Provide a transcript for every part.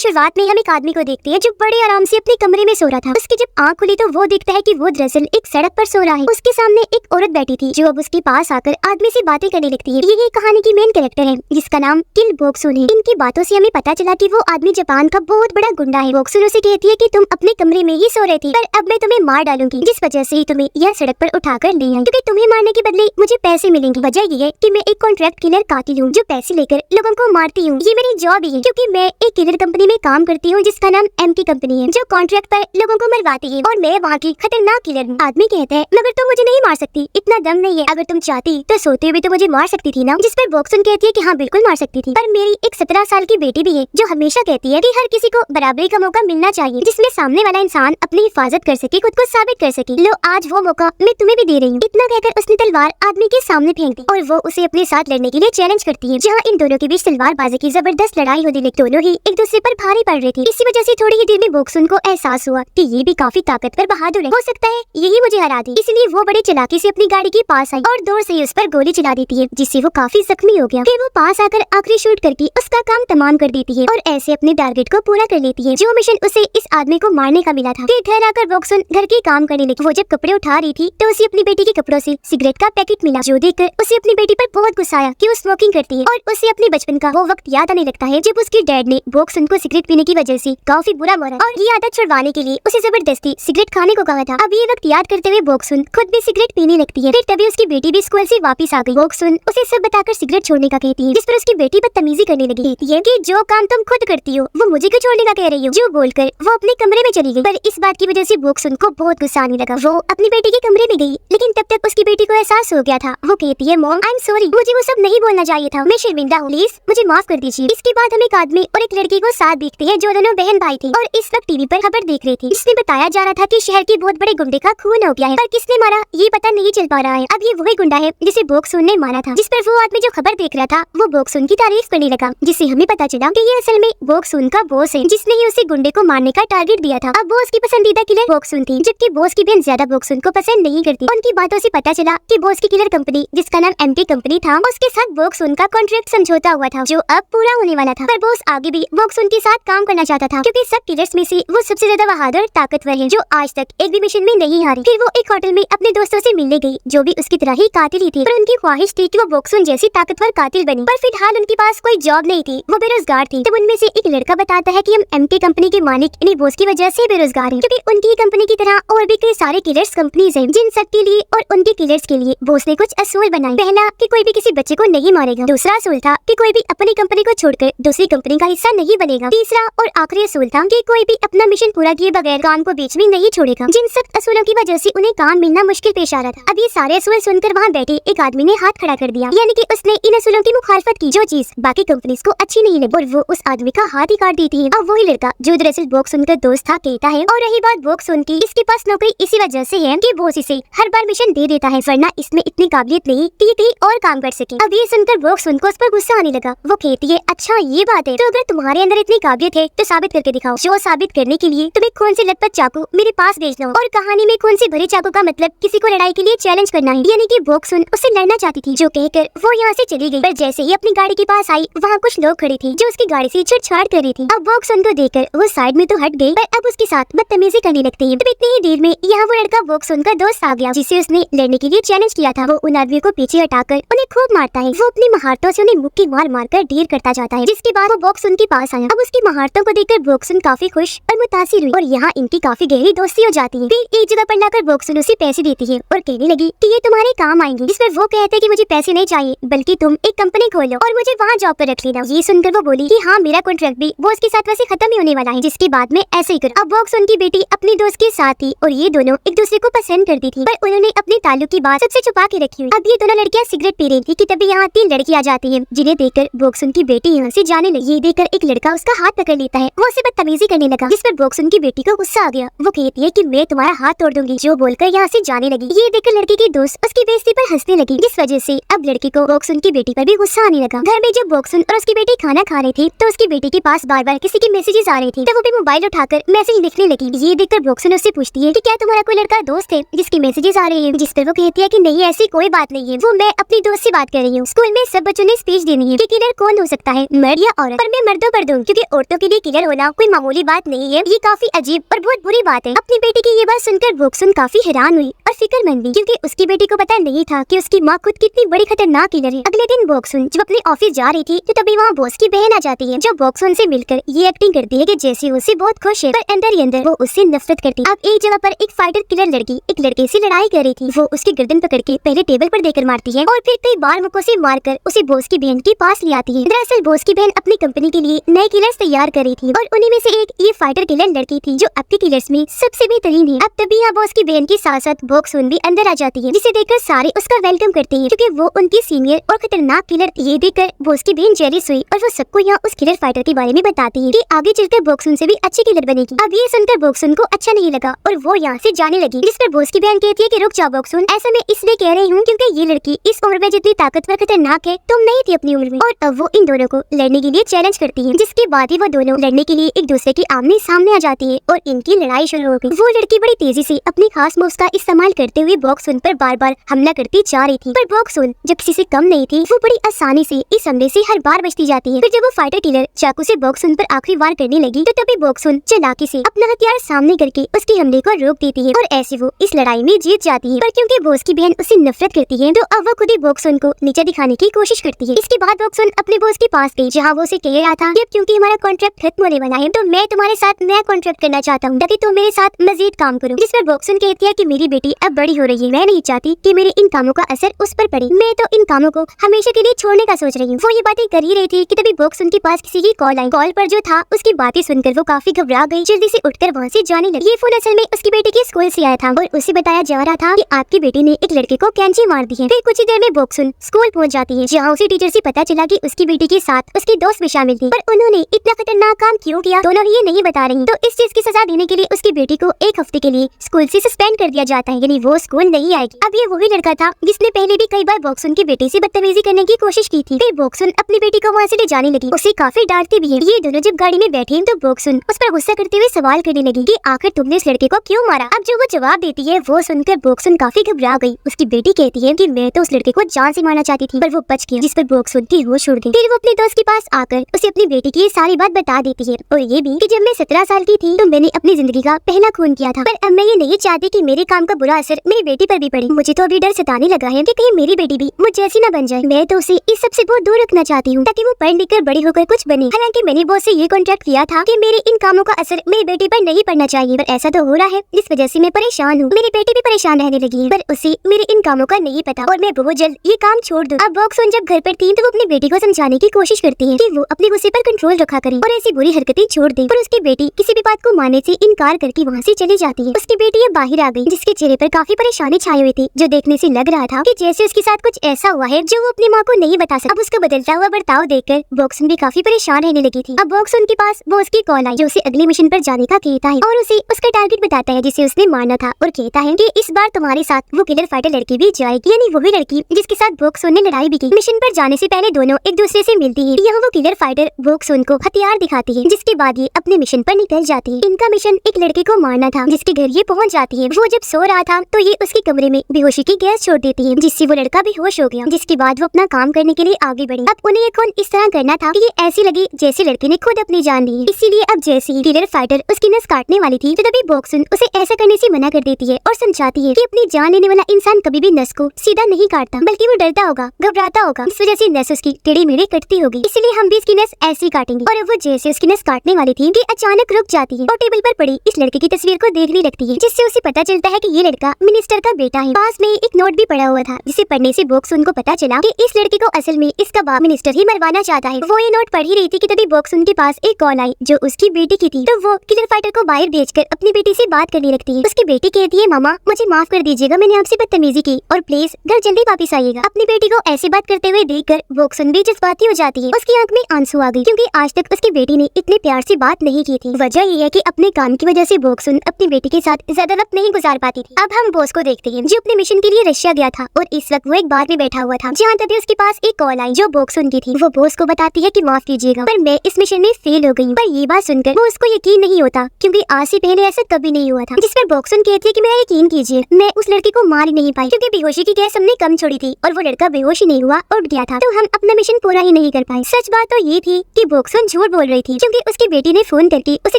शुरुआत में हम एक आदमी को देखते हैं जो बड़े आराम से अपने कमरे में सो रहा था। उसकी जब आंख खुली तो वो दिखता है कि वो दरअसल एक सड़क पर सो रहा है। उसके सामने एक औरत बैठी थी जो अब उसके पास आकर आदमी से बातें करने लगती है। ये कहानी की मेन कैरेक्टर है जिसका नाम किल बोक्सुन है। इनकी बातों से हमें पता चला कि वो आदमी जापान का बहुत बड़ा गुंडा है। बोक्सुन उसे कहती है कि तुम अपने कमरे में ही सो रहे थे, पर अब मैं तुम्हें मार डालूंगी, जिस वजह से ही तुम्हें यह सड़क पर उठाकर ले आई, क्योंकि तुम्हें मारने के बदले मुझे पैसे मिलेंगे। वजह ये है कि मैं एक कॉन्ट्रैक्ट किलर कातिल हूँ जो पैसे लेकर लोगों को मारती हूँ। ये मेरी जॉब ही है क्योंकि मैं एक किलर कंपनी में काम करती हूँ जिसका नाम एमटी कंपनी है, जो कॉन्ट्रैक्ट पर लोगों को मरवाती है और मैं वहाँ की खतरनाक किलर हूँ। आदमी कहता है मगर तुम मुझे नहीं मार सकती, इतना दम नहीं है, अगर तुम चाहती तो सोते हुए तो मुझे मार सकती थी ना। जिस पर बोक्सुन कहती है कि हाँ बिल्कुल मार सकती थी, पर मेरी एक 17 साल की बेटी भी है जो हमेशा कहती है कि हर किसी को बराबरी का मौका मिलना चाहिए जिसमें सामने वाला इंसान अपनी हिफाजत कर सके, खुद को साबित कर सके। लो आज वो मौका मैं तुम्हें भी दे रही हूँ। इतना कहकर उसने तलवार आदमी के सामने फेंक दी और वो उसे अपने साथ लड़ने के लिए चैलेंज करती है। जहाँ इन दोनों के बीच तलवारबाजी की जबरदस्त लड़ाई होती, लेकिन दोनों ही एक दूसरे पर भारी पड़ रही थी। इसी वजह से थोड़ी ही देर में बोक्सुन को एहसास हुआ कि ये भी काफी ताकतवर बहादुर है, हो सकता है यही मुझे हरा दे। इसलिए वो बड़ी चालाकी से अपनी गाड़ी के पास आई और दूर से उस पर गोली चला देती है, जिससे वो काफी जख्मी हो गया। फिर वो पास आकर आखिरी शूट करके उसका काम तमाम कर देती है और ऐसे अपने टारगेट को पूरा कर लेती है जो मिशन उसे इस आदमी को मारने का मिला था। फिर घर आकर बोक्सुन घर के काम करने लगी। वो जब कपड़े उठा रही थी तो उसे अपनी बेटी के कपड़ों से सिगरेट का पैकेट मिला, जो देखकर उसे अपनी बेटी पर बहुत गुस्सा आया कि वो स्मोकिंग करती है और उसे अपने बचपन का वो वक्त याद आने लगता है जब उसके डैड ने बोक्सुन को सिगरेट पीने की वजह से काफी बुरा मारा और ये आदत छुड़वाने के लिए उसे जबरदस्ती सिगरेट खाने को कहा था। अब ये वक्त याद करते हुए बोक्सुन खुद भी सिगरेट पीने लगती है। फिर तभी उसकी बेटी भी स्कूल से वापस आ गई। बोक्सुन उसे सब बताकर सिगरेट छोड़ने का कहती है, जिस पर उसकी बेटी बदतमीजी करने लगी। कहती है कि जो काम तुम खुद करती हो वो मुझे क्यों छोड़ने का कह रही हो, जो बोलकर वो अपने कमरे में चली गई। पर इस बात की वजह से बोक्सुन को बहुत गुस्सा आने लगा। वो अपनी बेटी के कमरे में गई, लेकिन तब तक उसकी बेटी को एहसास हो गया था। वो कहती है मॉम आई एम सॉरी, मुझे वो सब नहीं बोलना चाहिए था, मैं शर्मिंदा हूँ, प्लीज मुझे माफ कर दीजिए। इसके बाद हम एक आदमी और एक लड़की को साथ देखते हैं जो दोनों बहन भाई थे और इस वक्त टीवी पर खबर देख रहे थे, जिसमें बताया जा रहा था कि शहर के बहुत बड़े गुंडे का खून हो गया है, पर किसने मारा ये पता नहीं चल पा रहा है। अब ये वही गुंडा है जिसे बोक्सुन ने मारा था। जिस पर वो आदमी जो खबर देख रहा था वो बोक्सुन की तारीफ करने लगा, जिससे हमें पता चला कि ये असल में बोक्सुन का बॉस है जिसने ही उसे गुंडे को मारने का टारगेट दिया था। अब बॉस की पसंदीदा किलर बोक्सुन थी, जबकि बॉस की बहन ज्यादा बोक्सुन को पसंद नहीं करती। उनकी बातों से पता चला कि बॉस की किलर कंपनी जिसका नाम एमटी कंपनी था उसके साथ बोक्सुन का कॉन्ट्रैक्ट समझौता हुआ था जो अब पूरा होने वाला था। पर बॉस आगे भी बोक्सुन के साथ काम करना चाहता था क्योंकि सब किलर्स में से वो सबसे ज्यादा बहादुर ताकतवर है जो आज तक एक भी मिशन में नहीं हारी। फिर वो एक होटल में अपने दोस्तों से मिलने गई जो भी उसकी तरह ही कातिल ही थे, पर उनकी ख्वाहिश थी कि वो बोक्सुन जैसी ताकतवर कातिल बने। पर फिलहाल उनके पास कोई जॉब नहीं थी, वो बेरोजगार थी। तब उनमें से एक लड़का बताता है कि हम एमटी कंपनी के मालिक इन्हीं बॉस की वजह से बेरोजगार हैं, क्योंकि उनकी कंपनी की तरह और भी कई सारे किलर्स कंपनीज हैं जिन सब के लिए और उनके किलर्स के लिए बॉस ने कुछ असूल बनाए। पहला कि कोई भी किसी बच्चे को नहीं मारेगा, दूसरा असूल था कि कोई भी अपनी कंपनी को छोड़कर दूसरी कंपनी का हिस्सा नहीं बनेगा, तीसरा और आखिरी असूल था कि कोई भी अपना मिशन पूरा किए बगैर काम को बीच में नहीं छोड़ेगा। जिन सब असूलों की वजह से उन्हें काम मिलना मुश्किल पेश आ रहा था। अब ये सारे असूल सुनकर वहाँ बैठे एक आदमी ने हाथ खड़ा कर दिया, यानी कि उसने इन असूलों की मुखालफत की जो चीज बाकी कंपनीज को अच्छी नहीं लगी और वो उस आदमी का हाथ ही काट देती है। अब वही लड़का जो दरअसल बोक्सुन का दोस्त था कहता है, और रही बात बोक्सुन की, इसके पास नौकरी इसी वजह से है कि बॉस इसे हर बार मिशन दे देता है, वरना इसमें इतनी काबिलियत नहीं कि ये कहीं और काम कर सके। अब ये सुनकर बोक्सुन को उस पर गुस्सा आने लगा। वो कहती है अच्छा ये बात है, तो अगर तुम्हारे अंदर इतनी काबिलियत है तो साबित करके दिखाओ। जो साबित करने के लिए तुम्हें खून से लथपथ चाकू मेरे पास भेज लो। और कहानी में खून से भरे चाकू का मतलब किसी को लड़ाई के लिए चैलेंज करना है, यानी कि बोक्सुन उससे लड़ना चाहती थी, जो कहकर वो यहाँ से चली गई। पर जैसे ही अपनी गाड़ी के पास आई वहाँ कुछ लोग खड़े थे जो उसकी गाड़ी से छेड़छाड़ कर रही थी। अब बोक्सुन को देखकर वो साइड में तो हट गई, पर अब उसके साथ बदतमीजी करने लगती है। तब इतनी ही देर में यहाँ वो लड़का बोक्सुन का दोस्त आ गया जिसे उसने लड़ने के लिए चैलेंज किया था। वो उन आदमियों को पीछे हटाकर उन्हें खूब मारता है। वो अपनी महारतों से उन्हें मुक्की मार मार कर ढेर करता जाता है, जिसके बाद वो बोक्सुन के पास आया। अब उसकी महारतों को देखकर बोक्सुन काफी खुश और मुतासिर हुई और यहाँ इनकी काफी गहरी दोस्ती हो जाती है। फिर एक जगह पर लाकर बोक्सुन उसे पैसे देती है और कहने लगी कि ये तुम्हारे काम आएंगे। जिस पर वो कहते हैं कि मुझे पैसे नहीं चाहिए, बल्कि तुम एक कंपनी खोलो और मुझे वहाँ जॉब पर रख लेना। ये सुनकर वो बोली कि हाँ मेरा कॉन्ट्रैक्ट भी बॉस के साथ वैसे खत्म ही होने वाला है, जिसके बाद में ऐसे ही कर। अब बोक्सुन की बेटी अपनी दोस्त के साथ थी और ये दोनों एक दूसरे को पसंद करती थी, पर उन्होंने अपने ताल्लुक की बात सबसे छुपा के रखी हुई। अब ये दोनों लड़कियां सिगरेट पी रही थी कि तभी यहाँ 3 लड़की आ जाती है, जिन्हें देखकर बोक्सुन की बेटी यहाँ से जाने लगी। ये देखकर एक लड़का उसका हाथ पकड़ लेता है, वो उसे बदतमीजी करने लगा, जिस पर बोक्सुन की बेटी को गुस्सा आ गया। वो कहती है कि मैं तुम्हारा हाथ तोड़ दूंगी, जो बोलकर यहाँ से जाने लगी। ये देखकर लड़की की दोस्त उसकी बेइज्जती पर हंसने लगी, जिस वजह से अब लड़की को बोक्सुन की बेटी पर भी गुस्सा आने लगा। घर में जब बोक्सुन और उसकी बेटी खाना खा रही थी तो उसकी बेटी के पास बार बार किसी की मैसेजेस आ रही थी, तो वो भी मोबाइल उठाकर मैसेज लिखने लगी। ये देखकर बोक्सुन उससे पूछती है कि क्या तुम्हारा कोई लड़का दोस्त है जिसकी मैसेजेस आ रही है, जिस पर वो कहती है कि नहीं ऐसी कोई बात नहीं है, वो मैं अपनी दोस्त से बात कर रही हूँ। स्कूल में सब बच्चों ने स्पीच देनी है कि किलर कौन हो सकता है, मर्द या औरत, पर मैं मर्दों पर दूं क्योंकि औरतों के लिए किलर होना कोई मामूली बात नहीं है, ये काफी अजीब और बहुत बुरी बात है। अपनी बेटी की ये बात सुनकर बोक्सुन काफी हैरान हुई और फिक्रमंद भी, क्योंकि उसकी बेटी को पता नहीं था कि उसकी माँ खुद कितनी बड़ी खतरनाक किलर है। अगले दिन बोक्सुन जब अपने ऑफिस जा रही थी तो तभी वहाँ बॉस की बहन आ जाती है, जो बोक्सुन से मिलकर ये एक्टिंग करती है कि जैसे उससे बहुत खुश है, पर अंदर ही अंदर वो उससे नफरत करती है। अब एक जगह पर एक फाइटर किलर लड़की एक लड़के से लड़ाई कर रही थी। वो उसकी गर्दन पकड़ के पहले टेबल पर देकर मारती है और फिर कई बार मुक्कों से मारकर उसे बॉस की बहन के पास ले आती है। दरअसल बॉस की बहन अपनी कंपनी के लिए नए किलर्स तैयार कर रही थी और उन्हीं में से एक ये फाइटर किलर लड़की थी, जो अब के किलर्स में सबसे बेहतरीन है। अब तभी यहाँ बॉस की बहन के साथ साथ बोक्सुन भी अंदर आ जाती है, जिसे देखकर सारे उसका वेलकम करते हैं, क्योंकि वो उनकी सीनियर और खतरनाक किलर। ये देखकर बॉस की बहन जेलिस हुई और वो सबको यहाँ उस किलर फाइटर के बारे में बताती है कि आगे चलकर बोक्सुन से भी अच्छी किलर बनेगी। अब ये सुनकर बोक्सुन को अच्छा नहीं लगा और वो यहाँ से जाने लगी, जिस पर बॉस की बहन कहती है कि रुक जाओ बोक्सुन, ऐसा मैं इसलिए कह रही हूँ क्योंकि ये लड़की इस उम्र में जितनी ताकतवर खतरनाक है तुम नहीं थी अपनी उम्र में। और अब वो इन दोनों को लड़ने के लिए चैलेंज करती है, जिसके बाद ही वो दोनों लड़ने के लिए एक दूसरे के आमने सामने आ जाती है और इनकी लड़ाई शुरू हो गई। वो लड़की बड़ी तेजी से अपनी खास मूव्स का इस्तेमाल करते हुए बोक्सुन पर बार बार हमला करती जा रही थी, पर बोक्सुन जो किसी से कम नहीं थी, वो बड़ी आसानी से इस हमले से हर बार बचती जाती है। फिर जब वो फाइटर किलर चाकू से बोक्सुन पर आखिरी वार करने लगी तो तभी बोक्सुन चालाकी से अपना हथियार सामने करके उसके हमले को रोक देती है और ऐसे वो इस लड़ाई में जीत जाती है। पर क्योंकि बॉस की बहन उससे नफरत करती है तो अब वो खुद ही बोक्सुन को नीचे दिखाने की कोशिश करती है। इसके बाद बोक्सुन अपने बॉस के पास गई, जहाँ वो उसे कह रहा था कि क्योंकि हमारा कॉन्ट्रैक्ट खत्म होने वाला है तो मैं तुम्हारे साथ नया कॉन्ट्रैक्ट करना चाहता हूँ ताकि तुम मेरे साथ मजीद काम करो। जिस पर बोक्सुन कहती है कि मेरी बेटी अब बड़ी हो रही है, मैं नहीं चाहती कि मेरे इन कामों का असर उस पर पड़े, मैं तो इन कामों को हमेशा के लिए छोड़ने का सोच रही हूँ। वो ये बातें कर ही रही थी कि तभी बोक्सुन के पास किसी की कॉल आई। कॉल पर जो था उसकी बातें सुनकर वो काफी घबरा गई, जल्दी से उठकर वहाँ से जाने लगी। ये फोन असल में उसकी बेटी के स्कूल से आया था और उसे बताया जा रहा था कि आपकी बेटी ने एक लड़के को कैंची मार दी है। फिर कुछ ही देर में बोक्सुन स्कूल पहुंच जाती है, जहाँ उसे टीचर से पता चला कि उसकी बेटी के साथ उसकी दोस्त भी शामिल थी, पर उन्होंने इतना खतरनाक काम क्यों किया दोनों ये नहीं बता रही। तो इस चीज की सजा देने के लिए उसकी बेटी को एक हफ्ते के लिए स्कूल से सस्पेंड कर दिया जाता है, यानी वो स्कूल नहीं आएगी। अब ये वही लड़का था जिसने पहले भी कई बार बोक्सुन की बेटी से बदतमीजी करने की कोशिश की थी। फिर बोक्सुन अपनी बेटी को वहाँ से ले जाने लगी, उसे काफी डांटती भी है। ये दोनों जब गाड़ी में बैठे तो बोक्सुन उस पर गुस्सा करते हुए सवाल करने लगी कि आखिर तुमने इस लड़के को क्यों मारा। अब जो वो जवाब देती है वो सुनकर बोक्सुन काफी घबरा गई। उसकी बेटी कहती है कि मैं तो उस लड़के को जान से मारना चाहती थी, पर वो बच गया, जिस पर बोक्सुन की होश उड़ गई। फिर वो अपने दोस्त के पास आकर उसे अपनी बेटी की सारी बात बता देती है और ये भी कि जब मैं 17 साल की थी तो मैंने अपनी जिंदगी का पहला खून किया था, पर अब मैं ये नहीं चाहती कि मेरे काम का बुरा असर मेरी बेटी पर भी पड़े। मुझे तो अभी डर सताने लगा है कि कहीं मेरी बेटी भी मुझ जैसी न बन जाए। मैं तो उसे इस सब से बहुत दूर रखना चाहती हूँ ताकि वो पढ़ लिख कर बड़ी होकर कुछ बने। हालांकि मैंने बॉस से ये कॉन्ट्रैक्ट किया था कि मेरे इन कामों का असर मेरी बेटी पर नहीं पड़ना चाहिए, पर ऐसा तो हो रहा है, जिस वजह से मैं परेशान हूँ। मेरी बेटी भी परेशान रहने लगी है, पर उसे मेरे इन कामों का नहीं पता और मैं बहुत जल्द ये काम छोड़ दूँ। अब बोक्सुन जब घर पर थी तो वो अपनी बेटी को समझाने की कोशिश करती है कि वो अपने गुस्से पर कंट्रोल रखा करे और ऐसी बुरी हरकतें छोड़ दे, पर उसकी बेटी किसी भी बात को मानने से इनकार करके वहाँ से चली जाती है। उसकी बेटी अब बाहर आ गई, जिसके चेहरे पर काफी परेशानी छाई हुई थी, जो देखने से लग रहा था कि जैसे उसके साथ कुछ ऐसा हुआ है जो वो अपनी माँ को नहीं बता सकता। अब उसका बदलता हुआ बर्ताव देखकर बोक्सुन भी काफी परेशान रहने लगी थी। अब बोक्सुन के पास बॉस की कॉल आई, जो उसे अगले मिशन पर जाने का कहता है और उसे उसका टारगेट बताता है जिसे उसने मारना था, और कहता है कि इस बार तुम्हारे साथ वो किलर फाइटर लड़की भी जाएगी, यानी वही लड़की जिसके साथ बोक्सुन ने लड़ाई भी की। मिशन पर जाने से पहले दोनों एक दूसरे से मिलती है। यहाँ वो किलर फाइटर बोक्सुन को हथियार दिखाती है, जिसके बाद ये अपने मिशन पर निकल जाती है। इनका मिशन एक लड़के को मारना था, जिसके घर ये पहुँच जाती है। वो जब सो रहा था तो ये उसके कमरे में बेहोशी की गैस छोड़ देती है, जिससे वो लड़का बेहोश हो गया, जिसके बाद वो अपना काम करने के लिए आगे बढ़ी। अब उन्हें ये खून इस तरह करना था कि ये ऐसी लगी जैसे लड़के ने खुद अपनी जान ली, इसीलिए अब जैसे ही किलर फाइटर उसकी नस काटने वाली थी तो तभी बोक्सुन उसे ऐसा करने से मना कर देती है और समझाती है कि अपनी जान लेने वाला इंसान कभी भी नस को सीधा नहीं काटता, बल्कि वो डरता होगा, घबराता होगा, इस वजह से नस उसकी टेढ़ी मेढ़ी कटती होगी, इसलिए हम भी इसकी नस ऐसी काटेंगे। और अब वो जैसे उसकी नस काटने वाली थी कि अचानक रुक जाती है और टेबल पर पड़ी इस लड़के की तस्वीर को देखने लगती है, जिससे उसे पता चलता है कि ये लड़का मिनिस्टर का बेटा है। पास में एक नोट भी पड़ा हुआ था, जिसे पढ़ने से बोक्सुन को पता चला कि इस लड़के को असल में इसका बाप मिनिस्टर ही मरवाना चाहता है। वो ये नोट पढ़ ही रही थी कि तभी बोक्सुन के पास एक कॉल आई, जो उसकी बेटी की थी। तो वो किलर फाइटर को बाहर भेजकर अपनी बेटी से बात करने लगती है। उसकी बेटी कहती है, मामा मुझे माफ कर दीजिएगा, मैंने आपसे बदतमीजी की और प्लीज घर जल्दी वापस आइएगा। अपनी बेटी को ऐसी बात करते हुए देखकर बोक्सुन भी जज्बाती हो जाती है। उसकी आंख में आंसू आ गई, क्योंकि आज तक उसकी बेटी ने इतने प्यार से बात नहीं की थी। वजह ये है कि अपने काम की वजह से बोक्सुन अपनी बेटी के साथ ज्यादा वक्त नहीं गुजार पाती थी। अब हम बॉस को देखते हैं, जो अपने मिशन के लिए रशिया गया था और इस वक्त वो एक बार में बैठा हुआ था, जहाँ तभी उसके पास एक कॉल आई जो बोक्सुन की थी। वो बॉस को बताती है कि माफ कीजिएगा, पर मैं इस मिशन में फेल हो गई। पर ये बात सुनकर वो उसको यकीन नहीं होता, क्योंकि आज से पहले ऐसा कभी नहीं हुआ था। जिस पर बोक्सुन कहती है कि मेरा यकीन कीजिए, मैं उस लड़के को मार ही नहीं पाई, क्योंकि बेहोशी की गैस हमने कम छोड़ी थी और वो लड़का बेहोश ही नहीं हुआ, उठ गया था, तो हम अपना मिशन पूरा ही नहीं कर पाए। सच बात तो ये थी कि बोक्सुन झूठ झूठ बोल रही थी क्योंकि उसकी बेटी ने फोन करके उसे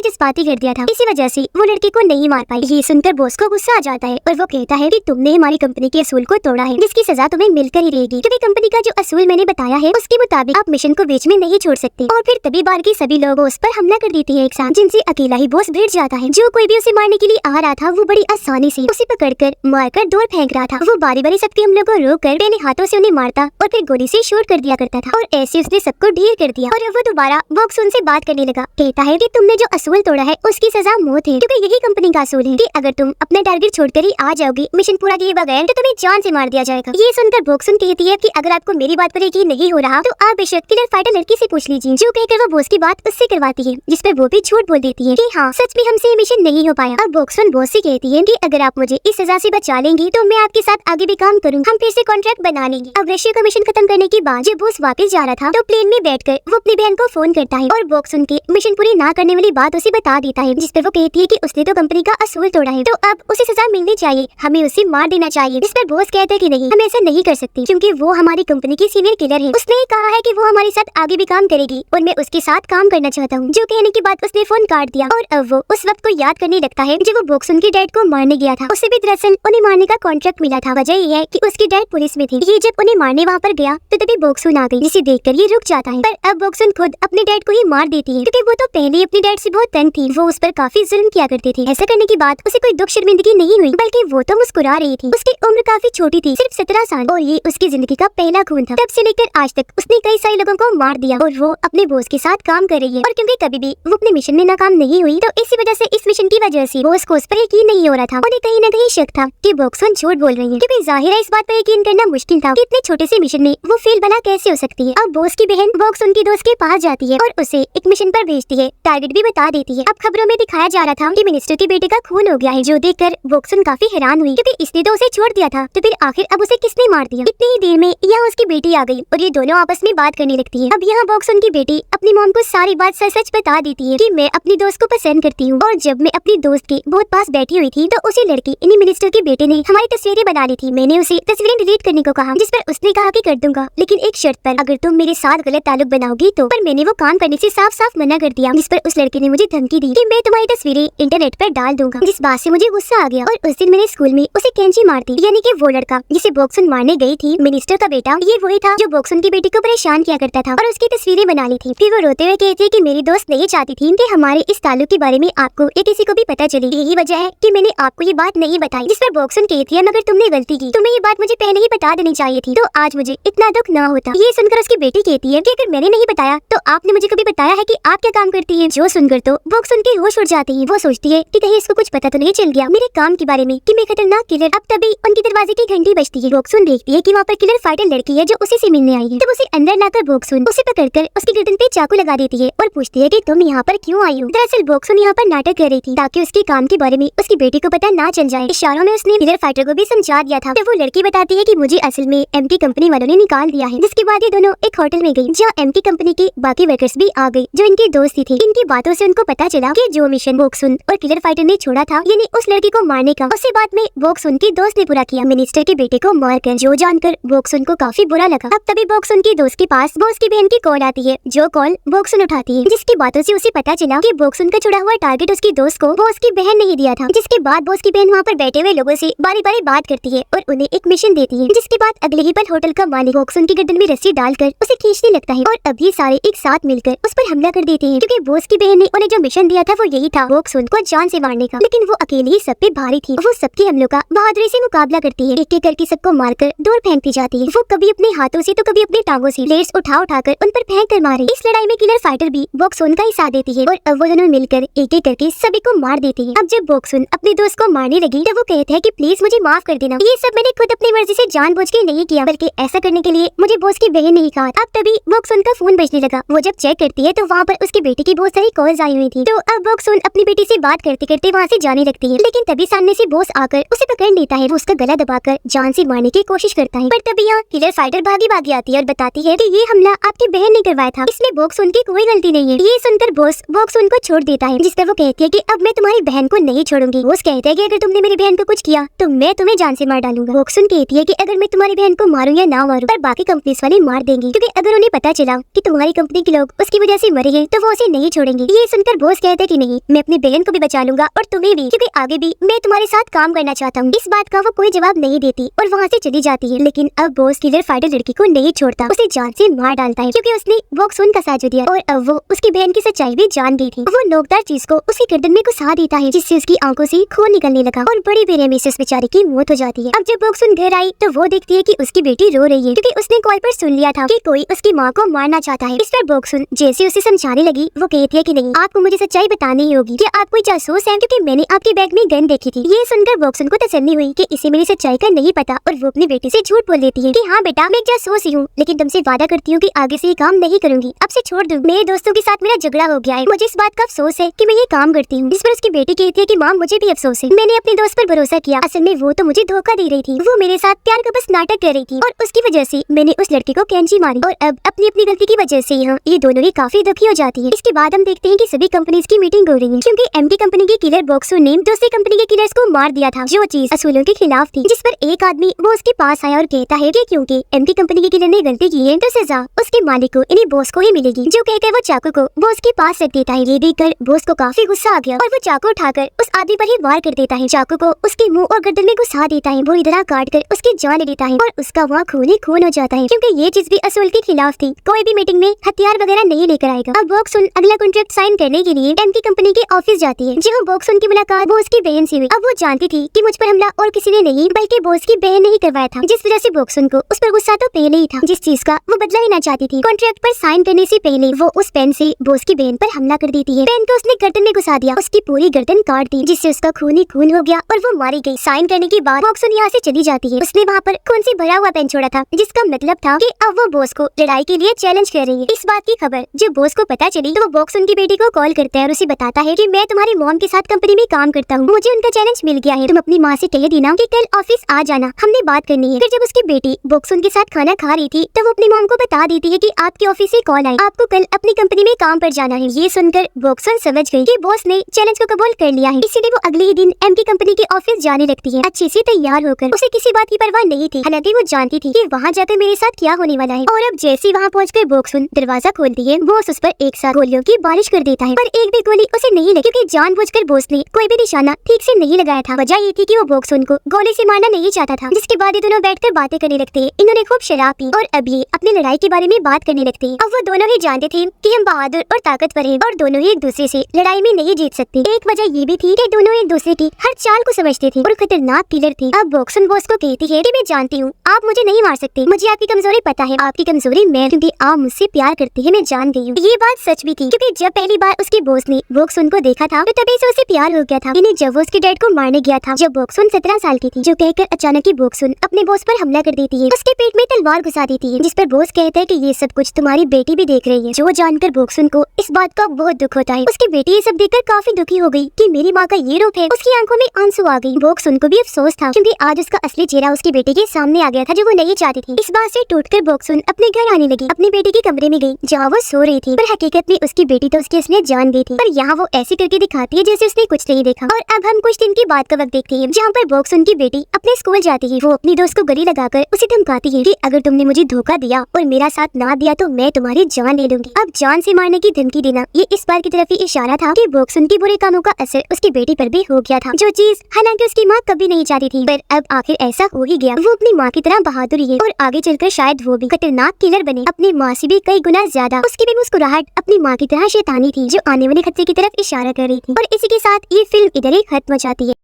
जज्बाती कर दिया था। इसी वजह से वो लड़की को नहीं मार पाई। ये सुनकर बॉस को गुस्सा आ जाता है और वो कहता है कि तुमने हमारी कंपनी के असूल को तोड़ा है, जिसकी सजा तुम्हें मिलकर ही रहेगी, क्योंकि कंपनी का जो असूल मैंने बताया है उसके मुताबिक आप मिशन को बीच में नहीं छोड़ सकते। और फिर तभी बाकी सभी लोग उस पर हमला कर देते हैं एक साथ, जिनसे अकेला ही बॉस भिड़ जाता है। जो कोई भी उसे मारने के लिए आ रहा था वो बड़ी आसानी से उसे पकड़कर मारकर दूर फेंक रहा था। वो बारी बारी सबके हमलों को रोक कर अपने हाथों से उन्हें मारता और फिर गोली से शूट कर दिया करता था। और ऐसे उसने सबको ढेर कर दिया। और वो दोबारा बॉक्सुन से बात करने लगा। कहता है कि तुमने जो असूल तोड़ा है उसकी सजा मौत है, क्योंकि यही कंपनी का असूल है कि अगर तुम अपना टारगेट छोड़कर ही आ जाओगी मिशन पूरा किए बगैर, तो तुम्हें जान से मार दिया जाएगा। ये सुनकर बॉक्सुन कहती है कि अगर आपको मेरी बात पर यकीन नहीं हो रहा तो आप बेशक किलर फाइटर लड़की से पूछ लीजिए। जो कहकर वो बॉस की बात उससे करवाती है, जिस पर वो भी झूठ बोल देती है कि हाँ सच में हमसे ये मिशन नहीं हो पाया। अब बॉक्सुन बॉस से कहती है कि अगर आप मुझे इस सजा से बचा लेंगी तो मैं आपके साथ आगे भी काम करूँ, हम फिर से कॉन्ट्रैक्ट बना लेंगे। अब रशिया का मिशन खत्म करने के बाद जब बॉस वापस जा रहा था तो प्लेन में बैठकर वो अपनी बहन को फोन करता है और बॉक्सुन के मिशन पूरी ना करने वाली बात उसे बता देता है, जिस पर वो कहती है कि उसने तो कंपनी का असूल तोड़ा है तो अब उसे सजा मिलनी चाहिए, हमें उसे मार देना चाहिए। इस पर बॉस कहता है कि नहीं, हम ऐसा नहीं कर सकते क्योंकि वो हमारी कंपनी की सीनियर किलर है। उसने कहा है कि वो हमारे साथ आगे भी काम करेगी और मैं उसके साथ काम करना चाहता हूँ। जो कहने के बाद उसने फोन काट दिया और अब वो उस वक्त को याद करने लगता है जब वो बॉक्सुन के डैड को मारने गया था। उसे भी दरअसल उन्हें मारने का कॉन्ट्रैक्ट मिला था। वजह ये है कि उसकी डैड पुलिस में थी। ये जब उन्हें मारने वहाँ पर गया तो तभी बॉक्सुन आ गई, जिसे देखकर ये रुक जाता है। पर अब बॉक्सुन खुद अपने डैड को ही मार देती है, क्योंकि वो तो पहले ही अपने डैड से बहुत तंग थी। वो उस पर काफी जुल्म किया करते थे। ऐसा करने के बाद उसे कोई दुख शर्मिंदगी नहीं हुई, बल्कि वो तो मुस्कुरा रही थी। उसकी उम्र काफी छोटी थी, सिर्फ 17 साल, और ये उसकी जिंदगी का पहला खून था। तब से लेकर आज तक उसने कई सारे लोगों को मार दिया और वो अपने बॉस के साथ काम कर रही है। और क्योंकि कभी भी वो अपने मिशन में नाकाम नहीं हुई तो इसी वजह से इस मिशन की वजह से बॉस को उस पर यकीन नहीं हो रहा था। उन्हें कहीं न कहीं शक था कि बॉक्सुन झूठ बोल रही है, क्योंकि जाहिर है इस बात पर यकीन करना मुश्किल था कि इतने छोटे से मिशन में वो फेल बना कैसे हो सकती है। अब बॉस की बहन बॉक्सुन के दोस्त के पास जाती है और उसे एक मिशन पर भेजती है, टारगेट भी बता देती है। अब खबरों में दिखाया जा रहा था कि मिनिस्टर के बेटे का खून हो गया है, जो देखकर बॉक्सुन काफी हैरान हुई, क्योंकि इसने तो उसे छोड़ दिया था, तो फिर आखिर अब उसे किसने मार दिया। इतनी ही देर में यहाँ उसकी बेटी आ गई और ये दोनों आपस में बात करने लगती है। अब यहाँ बॉक्सुन की बेटी अपनी मॉम को सारी बात सच सच बता देती है कि मैं अपनी दोस्त को पसंद करती हूँ और जब मैं अपनी दोस्त के बहुत पास बैठी हुई थी तो उसी लड़की इन्हीं मिनिस्टर के बेटे ने हमारी तस्वीरें बना ली थी। मैंने उसे तस्वीरें डिलीट करने को कहा, जिस पर उसने कहा कि कर दूंगा, लेकिन एक शर्त पर, अगर तुम मेरे साथ गलत ताल्लुक बनाओगी तो। पर मैंने वो काम करने से साफ साफ मना कर दिया, जिस पर उस लड़के ने मुझे धमकी दी कि मैं तुम्हारी तस्वीरें इंटरनेट पर डाल दूंगा। जिस बात से मुझे गुस्सा आ गया और उस दिन मैंने स्कूल में उसे कैंची मार दी। यानी कि वो लड़का जिसे बॉक्सुन मारने गई थी, मिनिस्टर का बेटा, ये वही था जो बॉक्सुन की बेटी को परेशान किया करता था और उसकी तस्वीरें बना ली थी। फिर वो रोते हुए कहती है कि मेरी दोस्त नहीं चाहती थी कि हमारे इस ताल्लुक के बारे में आपको या किसी को भी पता चले, यही वजह है कि मैंने आपको ये बात नहीं बताई। जिस पर बॉक्सुन कहती है मगर तुमने गलती की, तुम्हें ये बात मुझे पहले ही बता देनी चाहिए थी, तो आज मुझे इतना दुख ना होता। ये सुनकर उसकी बेटी कहती है कि अगर मैंने नहीं बताया तो आपने मुझे कभी बताया है कि आप क्या काम करती है। जो सुनकर तो बॉक्सुन की होश उड़ जाती है। वो सोचती है कि कहीं इसको कुछ पता तो नहीं चल गया मेरे काम के बारे में कि मैं खतरनाक किलर। अब तभी उनके दरवाजे की घंटी बजती है। बॉक्सुन देखती है कि वहाँ पर किलर फाइटर लड़की है जो उसी से मिलने आई है। तब उसे अंदर लाकर बॉक्सुन उसे पकड़कर उसकी गर्दन पे चाकू लगा देती है और पूछती है कि तुम यहाँ पर क्यों आई हो। दरअसल बॉक्सुन यहाँ पर नाटक कर रही थी ताकि उसके काम के बारे में उसकी बेटी को पता ना चल जाए। इशारों में उसने किलर फाइटर को भी समझा दिया था। तो वो लड़की बताती है कि मुझे असल में एमटी कंपनी वालों ने निकाल दिया है। जिसके बाद ये दोनों एक होटल में गई, जहाँ एमटी कंपनी की बाकी वर्कर्स भी आ गई जो इनकी दोस्ती थी। इनकी बातों से उनको पता चला कि जो मिशन बॉक्सुन और किलर फाइटर ने छोड़ा था, यानी उस लड़की को मारने का, उसी बात में बॉक्सुन की दोस्त ने पूरा किया, मिनिस्टर के बेटे को मारकर। जो जानकर बॉक्सुन को काफी बुरा लगा। अब तभी बॉक्सुन की दोस्त के पास बॉस की बहन की कॉल आती है, जो कॉल बॉक्सुन उठाती है, जिसकी बातों से उसे पता चला कि बॉक्सुन का छुड़ा हुआ टारगेट उसकी दोस्त को बॉस की बहन ने ही दिया था। जिसके बाद बॉस की बहन वहाँ पर बैठे हुए लोगों से बारी बारी बात करती है और उन्हें एक मिशन देती है। जिसके बाद अगले ही पल होटल का मालिक बॉक्सुन की गर्दन में रस्सी डालकर उसे खींचने लगता है और अभी सारे एक साथ मिलकर उस पर हमला कर देते हैं, क्योंकि बॉस की बहन ने उन्हें जो मिशन दिया था वो यही था, बॉक्सुन को जान से मारने का। लेकिन वो अकेली ही सब पे भारी थी। वो सबके हमलों का बहादुरी से मुकाबला करती है, एक एक करके सबको मारकर दूर फेंकती जाती है। वो कभी अपने हाथों से तो कभी अपनी टांगों से लेड्स उठा उठाकर उन पर फेंक कर मारे। इस लड़ाई में किलर फाइटर भी बॉक्सुन का ही साथ देती है और अब वो दोनों मिलकर एक एक करके सभी को मार देती है। अब जब बॉक्सुन अपने दोस्त को मारने लगी तो वो कहता है कि प्लीज मुझे माफ कर देना, ये सब मैंने खुद अपनी मर्जी से जानबूझ के नहीं किया, बल्कि ऐसा करने के लिए मुझे बॉस की बहन ने कहा। अब तभी बॉक्सुन का फोन बजने लगा। वो जब चेक करती है तो वहाँ पर उसकी बेटी की बहुत सारी कॉल्स आई हुई थी। तो अब बॉक्सुन अपनी बेटी से बात करते करते वहाँ से जाने लगती है, लेकिन तभी सामने से बॉस आकर उसे पकड़ लेता है। वो उसका गला दबाकर जान से मारने की कोशिश करता है, पर तभी यहाँ किलर फाइटर भागी भागी आती है और बताती है कि ये हमला आपकी बहन ने करवाया था, इसमें बॉक्सुन की कोई गलती नहीं है। ये सुनकर बॉस बॉक्सुन को छोड़ देता है, जिस पर वो कहती है कि अब मैं तुम्हारी बहन को नहीं छोड़ूंगी। बॉस कहता है कि अगर तुमने मेरी बहन को कुछ किया तो मैं तुम्हें जान से मार डालूंगा। बॉक्सुन कहती है कि अगर मैं तुम्हारी बहन को मारूं या ना मारूं, पर बाकी कंपनीज वाले मार देंगे, क्योंकि अगर उन्हें पता चला कि तुम्हारी कंपनी के लोग उसकी वजह से मरे हैं तो वो उसे नहीं छोड़ेंगे। ये सुनकर बॉस कहते कि नहीं, मैं अपनी बहन को भी बचा लूंगा और तुम्हें भी, क्योंकि आगे भी मैं तुम्हारे साथ काम करना चाहता हूँ। इस बात का वो कोई जवाब नहीं देती और वहाँ से चली जाती है। लेकिन अब बॉस किलर फाइटर लड़की को नहीं छोड़ता, उसे जान से मार डालता है क्योंकि उसने बॉक्सुन का साथ दिया और अब वो उसकी बहन की सच्चाई भी जान गई थी। वो नोकदार चीज को उसकी गर्दन में घुसा देता है जिससे उसकी आंखों से खून निकलने लगा और बड़ी बेरहमी से उस बेचारे की मौत हो जाती है। अब जब बॉक्सुन घर आई तो वो देखती है कि उसकी बेटी रो रही है क्योंकि उसने कॉल पर सुन लिया था कि कोई उसकी माँ को मारना चाहता है। इस पर बॉक्सुन जैसे उसे समझाने लगी वो कहती है कि नहीं, आपको मुझे सच्चाई बतानी ही होगी कि आप कोई जासूस हैं क्योंकि मैंने आपके बैग में गन देखी थी। ये सुनकर बॉक्सुन को तसल्ली हुई कि इसे मेरी सच्चाई का नहीं पता और वो अपनी बेटी से झूठ बोल देती है कि हाँ बेटा, मैं जासूस ही हूँ, लेकिन तुमसे वादा करती हूँ कि आगे से ये काम नहीं करूंगी, अब से छोड़ दूँ। मेरे दोस्तों के साथ मेरा झगड़ा हो गया है, मुझे इस बात का अफसोस है कि मैं ये काम करती हूँ। इस पर उसकी बेटी कहती है कि माँ, मुझे भी अफसोस है, मैंने अपने दोस्त पर भरोसा किया, असल में वो तो मुझे धोखा दे रही थी, वो मेरे साथ प्यार का बस नाटक कर रही थी और उसकी वजह से मैंने उस लड़के को कैंची मारी और अब अपनी अपनी गलती की वजह से यहाँ ये दोनों ही काफी दुखी हो जाती है। इसके बाद हम देखते हैं कि सभी कंपनीज की मीटिंग हो रही है क्योंकि एमडी कंपनी के किलर बॉक्सुन ने दूसरी कंपनी के किलर्स को मार दिया था, जो चीज असूलों के खिलाफ थी। जिस पर एक आदमी वो उसके पास आया और कहता है कि क्योंकि एमडी कंपनी के किलर ने गलती की है तो सजा उसके मालिक को, इन्हीं बॉस को ही मिलेगी। जो कहकर वो चाकू को बॉस के पास रख देता है। ये देखकर बॉस को काफी गुस्सा आ गया और वो चाकू उठाकर उस आदमी पर ही वार कर देता है। चाकू को उसके मुंह और गर्दन में घुसा देता है। वो इधर काट कर उसकी जान ले लेता है और उसका वहाँ खून ही खून हो जाता है क्योंकि ये चीज भी असूल के खिलाफ थी। कोई भी मीटिंग में हथियार वगैरह नहीं लेकर आएगा। अब बॉक्सुन अगला कॉन्ट्रैक्ट साइन करने के लिए एमडी कंपनी के ऑफिस जाती है जहाँ बॉक्सुन की मुलाकात बॉस की बहन से हुई। अब वो जानती थी कि मुझ पर हमला और किसी ने नहीं बल्कि बॉस की बहन ने ही करवाया था, जिस वजह से बॉक्सुन को उस पर गुस्सा तो पहले ही था, जिस चीज का वो बदला लेना चाहती थी। कॉन्ट्रैक्ट पर साइन करने से पहले वो उस पेन से बॉस की बहन पर हमला कर देती है। पेन को उसने गर्दन में घुसा दिया, उसकी पूरी गर्दन काट दी जिससे उसका खून ही खून हो गया और वो मारी गई। साइन करने के बाद बॉक्सुन यहाँ से चली जाती है। उसने वहाँ पर खून से भरा हुआ पेन छोड़ा था जिसका मतलब था कि अब वो बॉस को लड़ाई के लिए चैलेंज कर रही है। इस बात की खबर जब बॉस को पता चली तो वो बॉक्सुन की बेटी को कॉल करता है और उसे बताता है कि मैं तुम्हारी मॉम के साथ कंपनी में काम करता हूँ, मुझे उनका चैलेंज मिल गया है, तुम अपनी माँ से कह देना कि कल ऑफिस आ जाना, हमने बात करनी है। फिर जब उसकी बेटी बॉक्सुन के साथ खाना खा रही थी तो वो अपनी मॉम को बता देती है कि आपके ऑफिस से कॉल आई, आपको कल अपनी कंपनी में काम पर जाना है। ये सुनकर बॉक्सुन समझ गई कि बॉस ने चैलेंज को कबूल कर लिया है, इसीलिए वो अगले ही दिन एमडी कंपनी के ऑफिस जाने लगती है अच्छे से तैयार होकर। उसे किसी बात की परवाह नहीं थी, हालांकि वो जानती थी कि वहाँ जाकर मेरे साथ क्या होने वाला है। और अब जैसे वहाँ पहुँचकर बॉक्सुन दरवाजा खोलती है, बॉस उस पर एक साथ गोलियों की बारिश कर देता है, पर एक भी गोली उसे नहीं लगी क्योंकि जानबूझकर बॉस ने कोई भी निशाना ठीक से नहीं लगाया था। वजह ये थी कि वो बॉक्सुन को गोली से मारना नहीं चाहता था। जिसके बाद ये दोनों बैठकर बातें करने लगते हैं। इन्होंने खूब शराब पी और अब ये अपनी लड़ाई के बारे में बात करने लगते हैं। अब वो दोनों ही जानते थे कि हम बहादुर और ताकतवर हैं और दोनों ही एक दूसरे से लड़ाई में नहीं जीत सकते। एक वजह ये भी थी कि दोनों एक दूसरे की हर चाल को समझते थे और खतरनाक किलर थे। अब बॉक्सुन बॉस को कहती है कि मैं जानती हूँ आप मुझे नहीं मार सकते, मुझे आपकी कमजोरी पता है, आपकी कमजोरी मैं, क्योंकि आप मुझसे प्यार करते हैं, मैं जान गई हूँ। ये बात सच भी थी क्योंकि जब पहली बार उसके बॉस ने बॉक्सुन को देखा था तो तभी से उसे प्यार हो गया था। इन्हें जब वो उसके डैड को मारने गया था जब बॉक्सुन 17 साल की थी, जो कहकर अचानक ही बॉक्सुन अपने बॉस पर हमला कर देती है, उसके पेट में तलवार घुसा देती है, जिस पर बॉस कहता है कि ये सब कुछ तुम्हारी बेटी भी देख रही है। जो जानकर बॉक्सुन को इस बात का बहुत दुख होता है। उसकी बेटी ये सब देखकर काफी दुखी हो गई कि मेरी माँ का ये रूप है। उसकी आंखों में आंसू आ गई। बॉक्सुन को भी अफसोस था क्योंकि आज उसका असली चेहरा उसकी बेटी के सामने आ गया था जो वो नहीं चाहती थी। इस बात से टूटकर बॉक्सुन अपने घर आने लगी, अपनी बेटी के कमरे में गई जहाँ वो सो रही थी, पर हकीकत में उसकी बेटी तो उसकी असलियत जान गई थी। पर यहाँ वो ऐसी करके दिखाती है जैसे उसने कुछ नहीं देखा। और अब हम कुछ दिन की बात का वक्त देखते हैं जहाँ पर बॉक्सुन की बेटी अपने स्कूल जाती है। वो अपनी दोस्त को गले लगाकर उसे धमकाती है कि अगर तुमने मुझे धोखा दिया और मेरा साथ ना दिया तो मैं तुम्हारी जान ले लूंगी। अब जान से मारने की धमकी देना ये इस बात की तरफ ही इशारा था कि बॉक्सुन की बुरे कामों का असर उसकी बेटी पर भी हो गया था, जो चीज हालांकि उसकी माँ कभी नहीं चाहती थी, पर अब आखिर ऐसा हो ही गया। वो अपनी माँ की तरह बहादुर है और आगे चलकर शायद वो भी खतरनाक किलर बने, अपनी माँ से भी कई गुना ज्यादा। उसकी भी मुस्कुराहट अपनी माँ की तरह शैतानी थी जो आने वाले खतरे की तरफ इशारा कर रही थी। और इसी के साथ ये फिल्म इधर ही खत्म हो जाती है।